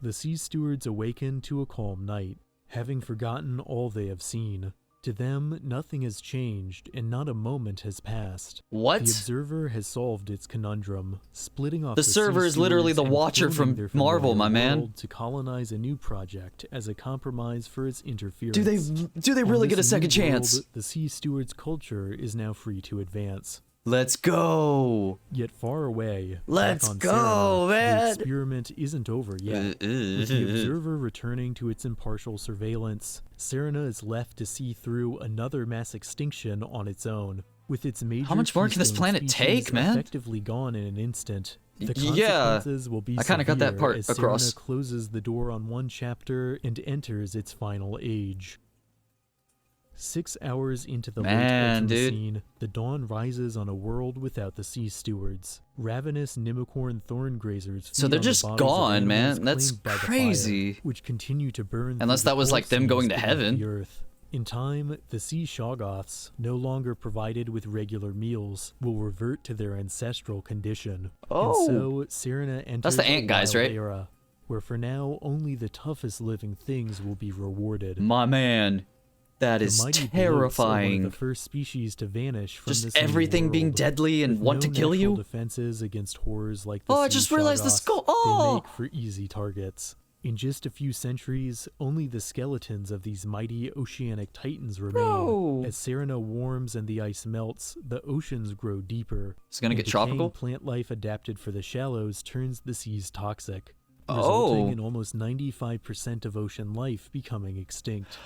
[SPEAKER 2] The sea stewards awaken to a calm night, having forgotten all they have seen. To them, nothing has changed, and not a moment has passed.
[SPEAKER 1] What?
[SPEAKER 2] The observer has solved its conundrum, splitting off
[SPEAKER 1] the server is literally the Watcher from Marvel, my man.
[SPEAKER 2] To colonize a new project as a compromise for its interference.
[SPEAKER 1] Do they really get a second chance?
[SPEAKER 2] The sea steward's culture is now free to advance.
[SPEAKER 1] Let's go.
[SPEAKER 2] Yet far away,
[SPEAKER 1] let's
[SPEAKER 2] back on
[SPEAKER 1] go,
[SPEAKER 2] Serina,
[SPEAKER 1] man.
[SPEAKER 2] The experiment isn't over yet. With the observer returning to its impartial surveillance, Serina is left to see through another mass extinction on its own. With its major
[SPEAKER 1] How much more can this
[SPEAKER 2] keystone
[SPEAKER 1] planet
[SPEAKER 2] species
[SPEAKER 1] take, man?
[SPEAKER 2] effectively gone in an instant, the
[SPEAKER 1] Yeah,
[SPEAKER 2] consequences will be
[SPEAKER 1] I kind of got that
[SPEAKER 2] severe
[SPEAKER 1] part
[SPEAKER 2] as
[SPEAKER 1] across.
[SPEAKER 2] Serina closes the door on one chapter and enters its final age. 6 hours into the
[SPEAKER 1] Man,
[SPEAKER 2] late
[SPEAKER 1] dude.
[SPEAKER 2] Ultimocene, the dawn rises on a world without the sea stewards. Ravenous Nimicorn thorn grazers feed
[SPEAKER 1] So they're
[SPEAKER 2] on the
[SPEAKER 1] just
[SPEAKER 2] bodies of
[SPEAKER 1] gone,
[SPEAKER 2] animals
[SPEAKER 1] man. That's
[SPEAKER 2] claimed by the
[SPEAKER 1] crazy.
[SPEAKER 2] fire, which continue to burn
[SPEAKER 1] Unless
[SPEAKER 2] through
[SPEAKER 1] that
[SPEAKER 2] the
[SPEAKER 1] was
[SPEAKER 2] coal
[SPEAKER 1] like them
[SPEAKER 2] seams
[SPEAKER 1] going to
[SPEAKER 2] beneath
[SPEAKER 1] heaven.
[SPEAKER 2] the earth. In time, the sea shoggoths, no longer provided with regular meals, will revert to their ancestral condition.
[SPEAKER 1] Oh.
[SPEAKER 2] And so, Serina enters
[SPEAKER 1] That's the ant
[SPEAKER 2] a
[SPEAKER 1] guys,
[SPEAKER 2] wild
[SPEAKER 1] right?
[SPEAKER 2] era, where for now only the toughest living things will be rewarded.
[SPEAKER 1] My man, that
[SPEAKER 2] The
[SPEAKER 1] is
[SPEAKER 2] mighty bloats are one
[SPEAKER 1] terrifying.
[SPEAKER 2] of the first species to vanish from
[SPEAKER 1] Just
[SPEAKER 2] this new
[SPEAKER 1] everything being
[SPEAKER 2] world.
[SPEAKER 1] deadly and
[SPEAKER 2] With
[SPEAKER 1] want
[SPEAKER 2] no
[SPEAKER 1] to kill
[SPEAKER 2] natural
[SPEAKER 1] you.
[SPEAKER 2] defenses against horrors like the
[SPEAKER 1] Oh, I
[SPEAKER 2] sea
[SPEAKER 1] just realized the
[SPEAKER 2] shoggoths,
[SPEAKER 1] skull.
[SPEAKER 2] they
[SPEAKER 1] Oh,
[SPEAKER 2] make for easy targets. In just a few centuries, only the skeletons of these mighty oceanic titans remain.
[SPEAKER 1] Bro.
[SPEAKER 2] As Serina warms and the ice melts, the oceans grow deeper.
[SPEAKER 1] It's gonna
[SPEAKER 2] and
[SPEAKER 1] get
[SPEAKER 2] decaying
[SPEAKER 1] tropical?
[SPEAKER 2] Plant life adapted for the shallows turns the seas toxic,
[SPEAKER 1] Oh.
[SPEAKER 2] resulting in almost 95% of ocean life becoming extinct.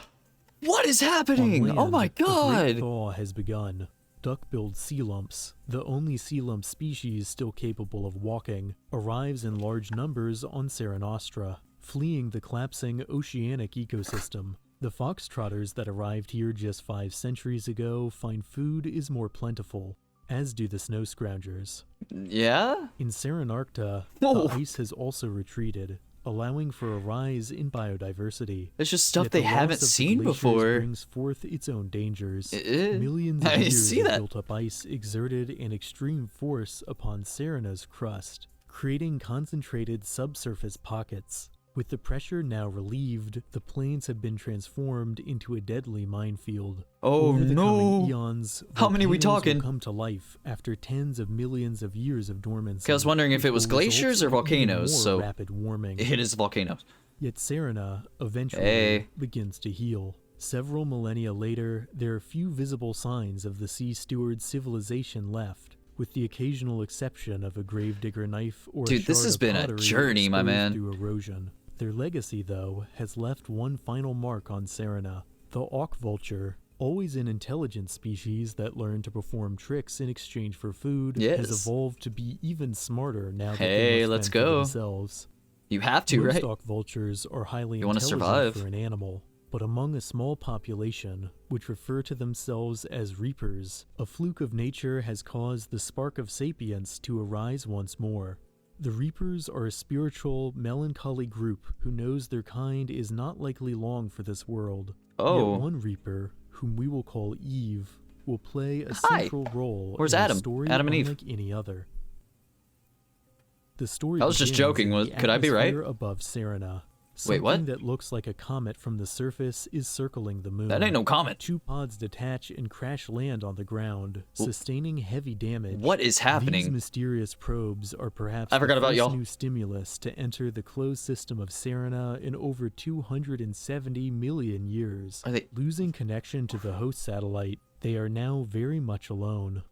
[SPEAKER 1] What is
[SPEAKER 2] On
[SPEAKER 1] happening?
[SPEAKER 2] land,
[SPEAKER 1] Oh my
[SPEAKER 2] a great
[SPEAKER 1] god.
[SPEAKER 2] thaw has begun. Duck-billed sea lumps, the only sea lump species still capable of walking, arrives in large numbers on Seranostra, fleeing the collapsing oceanic ecosystem. The foxtrotters that arrived here just 5 centuries ago find food is more plentiful, as do the snow scroungers.
[SPEAKER 1] Yeah?
[SPEAKER 2] In Serenarcta,
[SPEAKER 1] Whoa.
[SPEAKER 2] the ice has also retreated, allowing for a rise in biodiversity.
[SPEAKER 1] It's just stuff
[SPEAKER 2] Yet
[SPEAKER 1] they
[SPEAKER 2] the loss
[SPEAKER 1] haven't
[SPEAKER 2] of the
[SPEAKER 1] seen
[SPEAKER 2] glaciers
[SPEAKER 1] before.
[SPEAKER 2] brings forth its own dangers.
[SPEAKER 1] Eh?
[SPEAKER 2] Millions of
[SPEAKER 1] I
[SPEAKER 2] years
[SPEAKER 1] see
[SPEAKER 2] of
[SPEAKER 1] that.
[SPEAKER 2] built-up ice exerted an extreme force upon Serina's crust, creating concentrated subsurface pockets. With the pressure now relieved, the plains have been transformed into a deadly minefield.
[SPEAKER 1] Oh
[SPEAKER 2] Over the coming
[SPEAKER 1] no.
[SPEAKER 2] eons,
[SPEAKER 1] How many we
[SPEAKER 2] volcanoes will
[SPEAKER 1] talking?
[SPEAKER 2] come to life after tens of millions of years of dormancy.
[SPEAKER 1] I was wondering if
[SPEAKER 2] which
[SPEAKER 1] it was
[SPEAKER 2] will result
[SPEAKER 1] glaciers or
[SPEAKER 2] in even
[SPEAKER 1] volcanoes,
[SPEAKER 2] more
[SPEAKER 1] so
[SPEAKER 2] rapid warming.
[SPEAKER 1] it is volcanoes.
[SPEAKER 2] Yet Serina eventually
[SPEAKER 1] Hey.
[SPEAKER 2] begins to heal. Several millennia later, there are few visible signs of the sea steward's civilization left, with the occasional exception of a gravedigger knife or
[SPEAKER 1] Dude,
[SPEAKER 2] a
[SPEAKER 1] this
[SPEAKER 2] shard
[SPEAKER 1] has
[SPEAKER 2] of
[SPEAKER 1] been a
[SPEAKER 2] pottery
[SPEAKER 1] journey, my
[SPEAKER 2] exposed
[SPEAKER 1] man.
[SPEAKER 2] through erosion. Their legacy, though, has left one final mark on Serina. The auk vulture, always an intelligent species that learned to perform tricks in exchange for food,
[SPEAKER 1] Yes.
[SPEAKER 2] has evolved to be even smarter now that
[SPEAKER 1] Hey,
[SPEAKER 2] they must
[SPEAKER 1] let's
[SPEAKER 2] fend for
[SPEAKER 1] go.
[SPEAKER 2] themselves.
[SPEAKER 1] You have to,
[SPEAKER 2] Most
[SPEAKER 1] right?
[SPEAKER 2] auk vultures are highly
[SPEAKER 1] You wanna
[SPEAKER 2] intelligent
[SPEAKER 1] survive.
[SPEAKER 2] for an animal, but among a small population, which refer to themselves as reapers, a fluke of nature has caused the spark of sapience to arise once more. The reapers are a spiritual, melancholy group who knows their kind is not likely long for this world.
[SPEAKER 1] Oh.
[SPEAKER 2] Yet one reaper, whom we will call Eve, will play a
[SPEAKER 1] Hi.
[SPEAKER 2] central role
[SPEAKER 1] Where's
[SPEAKER 2] in
[SPEAKER 1] Adam?
[SPEAKER 2] a story
[SPEAKER 1] Adam and Eve.
[SPEAKER 2] unlike any other. The story
[SPEAKER 1] I was just
[SPEAKER 2] begins
[SPEAKER 1] joking.
[SPEAKER 2] in the
[SPEAKER 1] Could I be right?
[SPEAKER 2] atmosphere above Serina.
[SPEAKER 1] Wait, what?
[SPEAKER 2] Something that looks like a comet from the surface is circling the moon.
[SPEAKER 1] That ain't no comet.
[SPEAKER 2] 2 pods detach and crash land on the ground, sustaining heavy damage.
[SPEAKER 1] What is
[SPEAKER 2] These
[SPEAKER 1] happening?
[SPEAKER 2] mysterious probes are perhaps
[SPEAKER 1] I forgot
[SPEAKER 2] the
[SPEAKER 1] about
[SPEAKER 2] first
[SPEAKER 1] y'all.
[SPEAKER 2] new stimulus to enter the closed system of Serina in over 270 million years.
[SPEAKER 1] Are they?
[SPEAKER 2] Losing connection to the host satellite, they are now very much alone.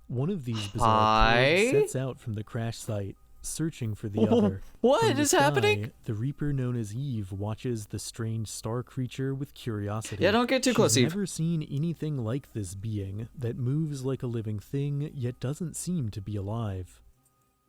[SPEAKER 2] One of these bizarre
[SPEAKER 1] Hi?
[SPEAKER 2] probes sets out from the crash site, searching for the other.
[SPEAKER 1] What
[SPEAKER 2] From the
[SPEAKER 1] is
[SPEAKER 2] sky,
[SPEAKER 1] happening?
[SPEAKER 2] The Reaper known as Eve watches the strange star creature with curiosity.
[SPEAKER 1] Yeah, don't get too close,
[SPEAKER 2] She's
[SPEAKER 1] Eve.
[SPEAKER 2] never seen anything like this being that moves like a living thing yet doesn't seem to be alive.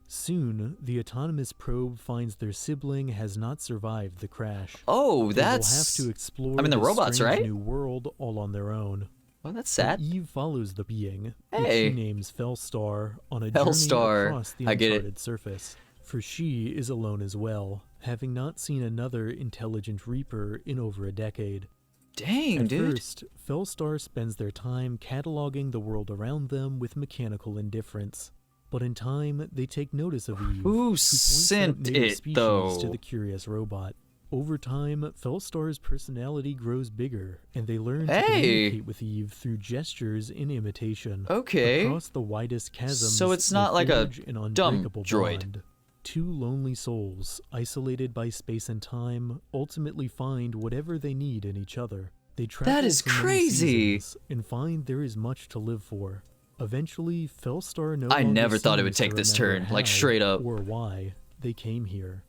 [SPEAKER 2] Soon, the autonomous probe finds their sibling has not survived the crash.
[SPEAKER 1] Oh,
[SPEAKER 2] They will have
[SPEAKER 1] that's.
[SPEAKER 2] to explore
[SPEAKER 1] I mean, the
[SPEAKER 2] this
[SPEAKER 1] robots,
[SPEAKER 2] strange
[SPEAKER 1] right?
[SPEAKER 2] new world all on their own.
[SPEAKER 1] Well, that's
[SPEAKER 2] But
[SPEAKER 1] sad.
[SPEAKER 2] Eve follows the being, which
[SPEAKER 1] Hey.
[SPEAKER 2] she names Felstar, on a
[SPEAKER 1] Felstar.
[SPEAKER 2] journey across the
[SPEAKER 1] I get it.
[SPEAKER 2] uncharted surface. For she is alone as well, having not seen another intelligent Reaper in over a decade.
[SPEAKER 1] Dang,
[SPEAKER 2] At
[SPEAKER 1] dude.
[SPEAKER 2] first, Felstar spends their time cataloging the world around them with mechanical indifference. But in time, they take notice of Eve,
[SPEAKER 1] Who
[SPEAKER 2] points out
[SPEAKER 1] sent
[SPEAKER 2] native
[SPEAKER 1] it,
[SPEAKER 2] species
[SPEAKER 1] though?
[SPEAKER 2] to the curious robot. Over time, Felstar's personality grows bigger, and they learn to
[SPEAKER 1] Hey!
[SPEAKER 2] communicate with Eve through gestures and imitation.
[SPEAKER 1] Okay.
[SPEAKER 2] Across the widest chasms,
[SPEAKER 1] So it's
[SPEAKER 2] they
[SPEAKER 1] not like a
[SPEAKER 2] forge an
[SPEAKER 1] dumb
[SPEAKER 2] unbreakable
[SPEAKER 1] droid.
[SPEAKER 2] bond. 2 lonely souls, isolated by space and time, ultimately find whatever they need in each other. They travel
[SPEAKER 1] is
[SPEAKER 2] for many
[SPEAKER 1] crazy.
[SPEAKER 2] seasons and find there is much to live for. Eventually, Felstar no
[SPEAKER 1] I
[SPEAKER 2] longer
[SPEAKER 1] never thought it would
[SPEAKER 2] seems to
[SPEAKER 1] take this
[SPEAKER 2] remember
[SPEAKER 1] turn, like,
[SPEAKER 2] how
[SPEAKER 1] straight up.
[SPEAKER 2] or why they came here.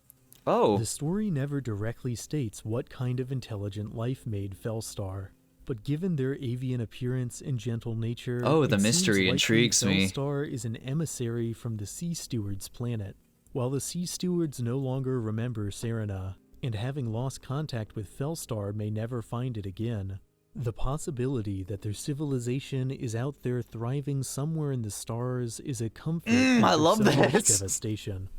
[SPEAKER 1] Oh.
[SPEAKER 2] The story never directly states what kind of intelligent life made Felstar. But given their avian appearance and gentle nature,
[SPEAKER 1] Oh, the
[SPEAKER 2] it
[SPEAKER 1] mystery
[SPEAKER 2] seems
[SPEAKER 1] intrigues
[SPEAKER 2] likely
[SPEAKER 1] me.
[SPEAKER 2] Fellstar is an emissary from the Sea Steward's planet. While the Sea Stewards no longer remember Serina, and having lost contact with Fellstar may never find it again, the possibility that their civilization is out there thriving somewhere in the stars is a comfort
[SPEAKER 1] I love
[SPEAKER 2] so much
[SPEAKER 1] this.
[SPEAKER 2] devastation.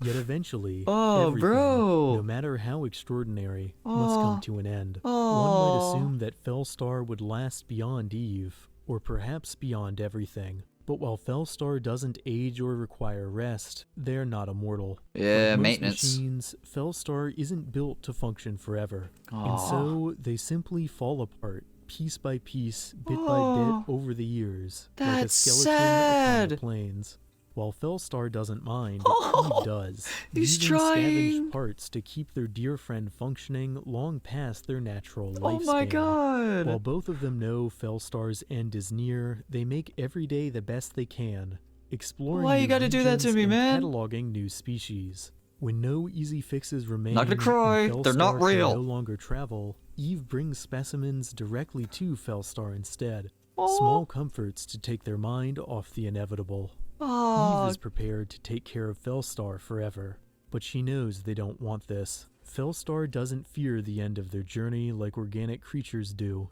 [SPEAKER 2] Yet eventually,
[SPEAKER 1] Oh,
[SPEAKER 2] everything,
[SPEAKER 1] bro.
[SPEAKER 2] no matter how extraordinary, must come to an end. One
[SPEAKER 1] Oh.
[SPEAKER 2] might assume that Fellstar would last beyond Eve, or perhaps beyond everything. But while Fellstar doesn't age or require rest, they're not immortal.
[SPEAKER 1] Yeah,
[SPEAKER 2] Like most
[SPEAKER 1] maintenance.
[SPEAKER 2] machines, Fellstar isn't built to function forever. And
[SPEAKER 1] Aw.
[SPEAKER 2] so they simply fall apart, piece by piece, bit by bit, over the years, like a
[SPEAKER 1] That's
[SPEAKER 2] skeleton upon
[SPEAKER 1] sad.
[SPEAKER 2] the plains. While Fellstar doesn't mind,
[SPEAKER 1] Oh,
[SPEAKER 2] Eve does.
[SPEAKER 1] he's
[SPEAKER 2] Leaving
[SPEAKER 1] trying.
[SPEAKER 2] scavenged parts to keep their dear friend functioning long past their natural
[SPEAKER 1] Oh
[SPEAKER 2] lifespan.
[SPEAKER 1] my god.
[SPEAKER 2] While both of them know Fellstar's end is near, they make every day the best they can, exploring
[SPEAKER 1] Why you
[SPEAKER 2] new
[SPEAKER 1] gotta do that to
[SPEAKER 2] regions
[SPEAKER 1] me,
[SPEAKER 2] and
[SPEAKER 1] man?
[SPEAKER 2] cataloging new species. When no easy fixes remain,
[SPEAKER 1] Not gonna cry,
[SPEAKER 2] and
[SPEAKER 1] they're not
[SPEAKER 2] Fellstar can
[SPEAKER 1] real.
[SPEAKER 2] no longer travel, Eve brings specimens directly to Fellstar instead.
[SPEAKER 1] Aw.
[SPEAKER 2] Small comforts to take their mind off the inevitable.
[SPEAKER 1] Oh,
[SPEAKER 2] Eve is prepared to take care of Fellstar forever, but she knows they don't want this. Fellstar doesn't fear the end of their journey like organic creatures do.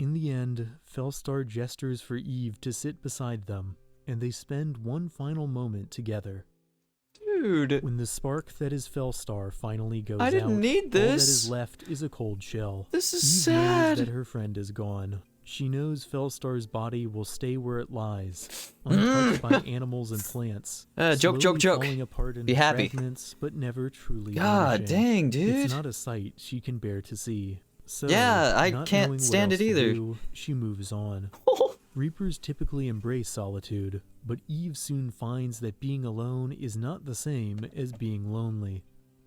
[SPEAKER 2] In the end, Fellstar gestures for Eve to sit beside them, and they spend one final moment together.
[SPEAKER 1] dude.
[SPEAKER 2] When the spark that is Fellstar finally goes
[SPEAKER 1] I didn't
[SPEAKER 2] out,
[SPEAKER 1] need
[SPEAKER 2] all that
[SPEAKER 1] this.
[SPEAKER 2] is left is a cold shell.
[SPEAKER 1] This is
[SPEAKER 2] Eve knows
[SPEAKER 1] sad.
[SPEAKER 2] that her friend is gone. She knows Fellstar's body will stay where it lies, untouched by animals and plants.
[SPEAKER 1] Joke,
[SPEAKER 2] slowly
[SPEAKER 1] joke.
[SPEAKER 2] falling apart into
[SPEAKER 1] Be happy.
[SPEAKER 2] fragments, but never truly
[SPEAKER 1] God
[SPEAKER 2] vanishing.
[SPEAKER 1] dang, dude.
[SPEAKER 2] It's not a sight she can bear to see. So,
[SPEAKER 1] Yeah, I
[SPEAKER 2] not
[SPEAKER 1] can't
[SPEAKER 2] knowing what
[SPEAKER 1] stand
[SPEAKER 2] else
[SPEAKER 1] it
[SPEAKER 2] to
[SPEAKER 1] either.
[SPEAKER 2] do, she moves on. Reapers typically embrace solitude, but Eve soon finds that being alone is not the same as being lonely.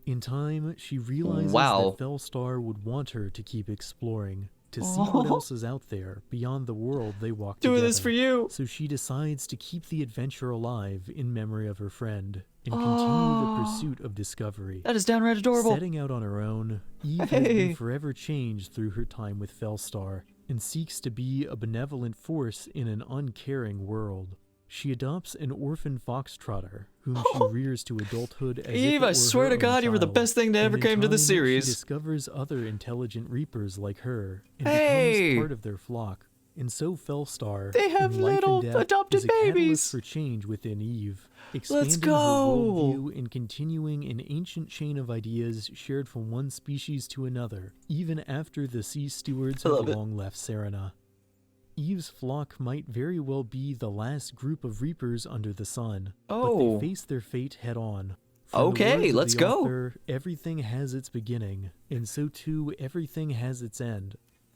[SPEAKER 2] In time, she realizes
[SPEAKER 1] Wow.
[SPEAKER 2] that Fellstar would want her to keep exploring, to see what else is out there beyond the world they walk
[SPEAKER 1] Doing
[SPEAKER 2] together.
[SPEAKER 1] this for you.
[SPEAKER 2] So she decides to keep the adventure alive in memory of her friend and continue the pursuit of discovery.
[SPEAKER 1] That is downright adorable.
[SPEAKER 2] Setting out on her own, Eve has
[SPEAKER 1] Hey.
[SPEAKER 2] been forever changed through her time with Fellstar and seeks to be a benevolent force in an uncaring world. She adopts an orphan foxtrotter, whom she rears to adulthood as if
[SPEAKER 1] Eve,
[SPEAKER 2] it
[SPEAKER 1] I
[SPEAKER 2] were
[SPEAKER 1] swear
[SPEAKER 2] her
[SPEAKER 1] to
[SPEAKER 2] own
[SPEAKER 1] God, you were the
[SPEAKER 2] child.
[SPEAKER 1] best thing that
[SPEAKER 2] And
[SPEAKER 1] ever
[SPEAKER 2] in
[SPEAKER 1] came to the
[SPEAKER 2] time,
[SPEAKER 1] series.
[SPEAKER 2] She discovers other intelligent reapers like her and
[SPEAKER 1] Hey.
[SPEAKER 2] becomes part of their flock. And so Fellstar,
[SPEAKER 1] They have
[SPEAKER 2] in life
[SPEAKER 1] little
[SPEAKER 2] and death,
[SPEAKER 1] adopted
[SPEAKER 2] is a catalyst
[SPEAKER 1] babies.
[SPEAKER 2] for change within Eve,
[SPEAKER 1] Let's
[SPEAKER 2] expanding
[SPEAKER 1] go.
[SPEAKER 2] her worldview and continuing an ancient chain of ideas shared from one species to another, even after the Sea Stewards
[SPEAKER 1] I
[SPEAKER 2] have
[SPEAKER 1] love it.
[SPEAKER 2] long left Serina. Eve's flock might very well be the last group of Reapers under the sun, but
[SPEAKER 1] Oh.
[SPEAKER 2] they face their fate head on. From the
[SPEAKER 1] Okay,
[SPEAKER 2] words of
[SPEAKER 1] let's
[SPEAKER 2] the
[SPEAKER 1] go.
[SPEAKER 2] author, everything has its beginning, and so too everything has its end.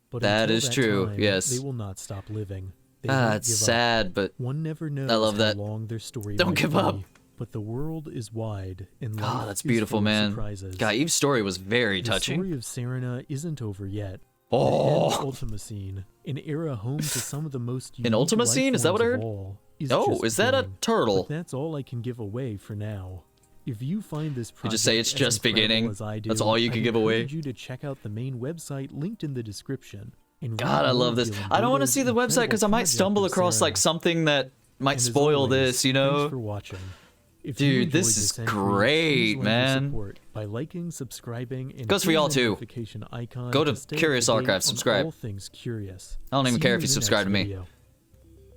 [SPEAKER 2] But
[SPEAKER 1] That
[SPEAKER 2] until
[SPEAKER 1] is
[SPEAKER 2] that
[SPEAKER 1] true,
[SPEAKER 2] time,
[SPEAKER 1] yes.
[SPEAKER 2] they will not stop living. They
[SPEAKER 1] Ah,
[SPEAKER 2] won't
[SPEAKER 1] it's
[SPEAKER 2] give up.
[SPEAKER 1] sad, but
[SPEAKER 2] One never knows
[SPEAKER 1] I love
[SPEAKER 2] how
[SPEAKER 1] that.
[SPEAKER 2] long their story
[SPEAKER 1] Don't
[SPEAKER 2] might
[SPEAKER 1] give
[SPEAKER 2] be,
[SPEAKER 1] up.
[SPEAKER 2] but the world is wide, and life
[SPEAKER 1] God, that's
[SPEAKER 2] is
[SPEAKER 1] beautiful,
[SPEAKER 2] full of
[SPEAKER 1] man.
[SPEAKER 2] surprises.
[SPEAKER 1] God, Eve's story was very
[SPEAKER 2] The
[SPEAKER 1] touching.
[SPEAKER 2] story of Serina isn't over yet.
[SPEAKER 1] Oh.
[SPEAKER 2] The end Ultimacene, an era home to some of the most unique
[SPEAKER 1] Ultimacene? Is that what I
[SPEAKER 2] life
[SPEAKER 1] heard?
[SPEAKER 2] forms of all, is
[SPEAKER 1] Oh,
[SPEAKER 2] just
[SPEAKER 1] is that a
[SPEAKER 2] beginning.
[SPEAKER 1] turtle?
[SPEAKER 2] But that's all I can give away for now. If you find this project
[SPEAKER 1] just say it's
[SPEAKER 2] as
[SPEAKER 1] just
[SPEAKER 2] incredible
[SPEAKER 1] beginning?
[SPEAKER 2] as I do,
[SPEAKER 1] That's all you
[SPEAKER 2] I'd
[SPEAKER 1] can give away?
[SPEAKER 2] encourage you to check out the main website linked in the description. And
[SPEAKER 1] God,
[SPEAKER 2] read
[SPEAKER 1] I
[SPEAKER 2] more
[SPEAKER 1] love this.
[SPEAKER 2] Gil and
[SPEAKER 1] I don't want to
[SPEAKER 2] Bodo's
[SPEAKER 1] see the website
[SPEAKER 2] incredible
[SPEAKER 1] because I might
[SPEAKER 2] project
[SPEAKER 1] stumble
[SPEAKER 2] of
[SPEAKER 1] across like
[SPEAKER 2] Serina.
[SPEAKER 1] something that might
[SPEAKER 2] And as
[SPEAKER 1] spoil
[SPEAKER 2] always,
[SPEAKER 1] this, you know?
[SPEAKER 2] Thanks for watching. If
[SPEAKER 1] Dude,
[SPEAKER 2] you enjoyed
[SPEAKER 1] this is
[SPEAKER 2] entry,
[SPEAKER 1] great,
[SPEAKER 2] please lend your
[SPEAKER 1] man.
[SPEAKER 2] support by liking, subscribing, and
[SPEAKER 1] Goes for
[SPEAKER 2] hitting
[SPEAKER 1] y'all
[SPEAKER 2] the
[SPEAKER 1] too.
[SPEAKER 2] notification icon
[SPEAKER 1] Go to
[SPEAKER 2] stay up
[SPEAKER 1] Curious
[SPEAKER 2] date
[SPEAKER 1] Archive,
[SPEAKER 2] on
[SPEAKER 1] subscribe.
[SPEAKER 2] all things curious.
[SPEAKER 1] I don't even
[SPEAKER 2] See
[SPEAKER 1] care
[SPEAKER 2] you
[SPEAKER 1] if you
[SPEAKER 2] in the
[SPEAKER 1] subscribe
[SPEAKER 2] next
[SPEAKER 1] to me.
[SPEAKER 2] video.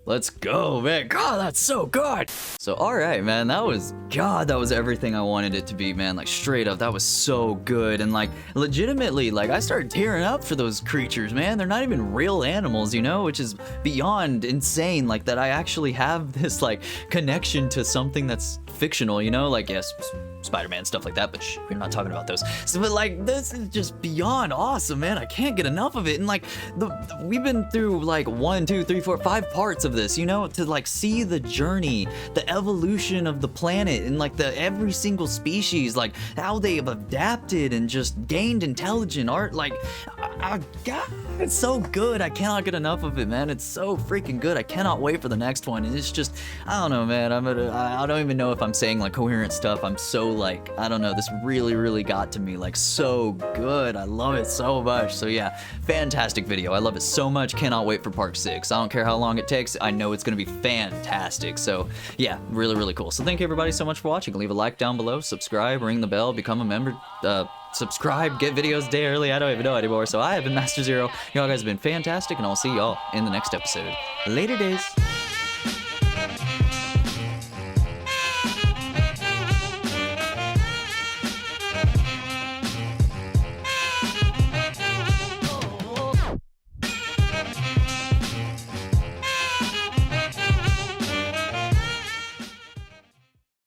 [SPEAKER 1] Let's go, man. God, that's so good. So, alright, man, that was everything I wanted it to be, man. Like, straight up, that was so good. And, like, legitimately, like, I started tearing up for those creatures, man. They're not even real animals, you know, which is beyond insane. Like, that I actually have this, like, connection to something that's fictional, you know? Like, yes, Spider-Man, stuff like that, but we're not talking about those. So, but, like, this is just beyond awesome, man. I can't get enough of it. And, like, we've been through, like, 1, 2, 3, 4, 5 parts of this, you know, to like see the journey, the evolution of the planet, and like every single species, like how they have adapted and just gained intelligent art. Like, God, it's so good. I cannot get enough of it, man. It's so freaking good. I cannot wait for the next one. It's just, I don't know, man. I don't even know if I'm saying like coherent stuff. I'm so like, I don't know. This really got to me, like so good. I love it so much. So yeah, fantastic video. I love it so much. Cannot wait for part 6. I don't care how long it takes. I know it's gonna be fantastic. So yeah, really cool. So thank you everybody so much for watching. Leave a like down below, subscribe, ring the bell, become a member, subscribe, get videos a day early. I don't even know anymore. So I have been Master Zero. Y'all guys have been fantastic, and I'll see y'all in the next episode. Later days.